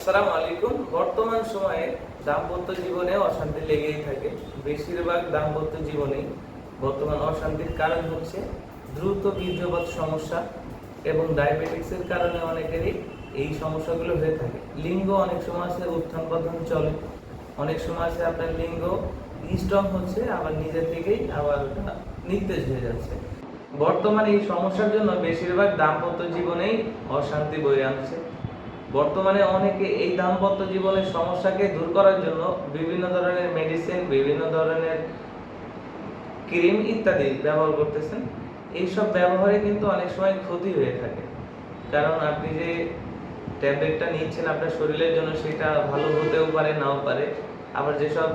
আসসালামু আলাইকুম। বর্তমান সময়ে দাম্পত্য জীবনে অশান্তি লেগেই থাকে। বেশিরভাগ দাম্পত্য জীবনেই বর্তমান অশান্তির কারণ হচ্ছে দ্রুত বীর্যপাত সমস্যা এবং ডায়াবেটিক্সের কারণে অনেকেরই এই সমস্যাগুলো হয়ে থাকে। লিঙ্গ অনেক সময় আছে উত্থান পতন চলে, অনেক সময় আছে আপনার লিঙ্গ স্ট্রং হচ্ছে আবার নিজে থেকেই আবার নিস্তেজ হয়ে যাচ্ছে। বর্তমানে এই সমস্যার জন্য বেশিরভাগ দাম্পত্য জীবনেই অশান্তি বয়ে আনছে। বর্তমানে অনেকে এই দাম্পত্য জীবনের সমস্যাকে দূর করার জন্য বিভিন্ন ধরনের মেডিসিন, বিভিন্ন ধরনের ক্রিম ইত্যাদি ব্যবহার করতেছেন। এইসব ব্যবহারে কিন্তু অনেক সময় ক্ষতি হয়ে থাকে, কারণ আপনি যে ট্যাবলেটটা নিচ্ছেন আপনার শরীরের জন্য সেটা ভালো হতেও পারে, নাও পারে। আবার যেসব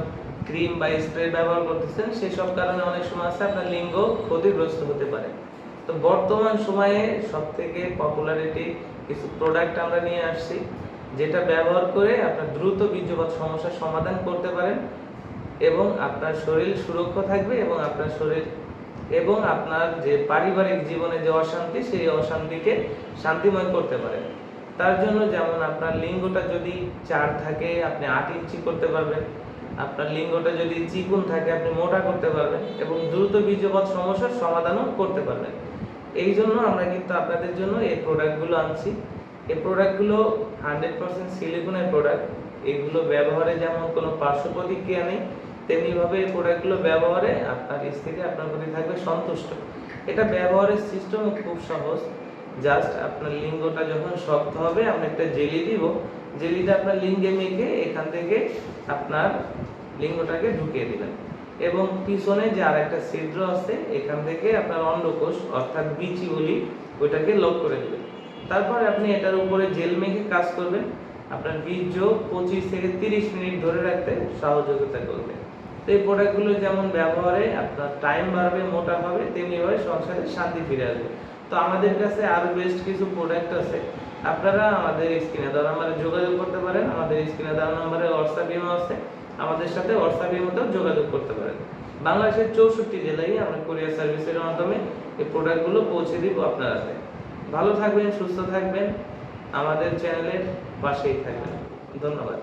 ক্রিম বা স্প্রে ব্যবহার করতেছেন সেসব কারণে অনেক সময় আছে আপনার লিঙ্গ ক্ষতিগ্রস্ত হতে পারে। তো বর্তমান সময়ে সবথেকে পপুলারিটি কিছু প্রোডাক্ট আমরা নিয়ে আসছি, যেটা ব্যবহার করে আপনার দ্রুত বীর্যপাত সমস্যার সমাধান করতে পারেন এবং আপনার শরীর সুরক্ষা থাকবে এবং আপনার শরীর এবং আপনার যে পারিবারিক জীবনে যে অশান্তি সেই অশান্তিকে শান্তিময় করতে পারেন। তার জন্য যেমন আপনার লিঙ্গটা যদি 4 থাকে আপনি 8 ইঞ্চি করতে পারবেন, আপনার লিঙ্গটা যদি চিকন থাকে আপনি মোটা করতে পারবেন এবং দ্রুত বীর্যপাত সমস্যার সমাধানও করতে পারবেন। এই জন্য আমরা কিন্তু আপনাদের জন্য এই প্রোডাক্টগুলো আনছি। এই প্রোডাক্টগুলো 100% সিলিকনের প্রোডাক্ট। এগুলো ব্যবহারে যেমন কোনো পার্শ্ব প্রতিক্রিয়া নেই, তেমনিভাবে এই প্রোডাক্টগুলো ব্যবহারে আপনার স্ত্রী আপনার প্রতি থাকবে সন্তুষ্ট। এটা ব্যবহারের সিস্টেম খুব সহজ। জাস্ট আপনার লিঙ্গটা যখন শক্ত হবে আমরা একটা জেলি দিব, জেলিটা আপনার লিঙ্গে মেখে এখান থেকে আপনার লিঙ্গটাকে ঢুকিয়ে দিবেন এবং পিছনে যে আরেকটা ছিদ্র আছে এখান থেকে আপনার অন্ডকোষ অর্থাৎ বিচি বলি ওইটাকে লক করে দিবেন। তারপর আপনি এটার উপরে জেল মেখে কাজ করবেন। আপনার বীর্য 25 থেকে 30 মিনিট ধরে রাখতে সহযোগিতা করবে। তো এই প্রোডাক্টগুলো যেমন ব্যবহারে আপনার টাইম বাড়বে, মোটা হবে, তেমনিভাবে সংসারে শান্তি ফিরে আসবে। তো আমাদের কাছে আরো বেস্ট কিছু প্রোডাক্ট আছে। আপনারা আমাদের স্ক্রিনে দেওয়া নম্বরে যোগাযোগ করতে পারেন। আমাদের স্ক্রিনে দেওয়া নম্বরে হোয়াটসঅ্যাপ ইমো আছে, আমাদের সাথে হোয়াটসঅ্যাপ ইমোতেও যোগাযোগ করতে পারেন। বাংলাদেশের 64 জেলায় আমরা কুরিয়ার সার্ভিসের মাধ্যমে এই প্রোডাক্টগুলো পৌঁছে দিব আপনার হাতে। ভালো থাকবেন, সুস্থ থাকবেন, আমাদের চ্যানেলের পাশেই থাকবেন। ধন্যবাদ।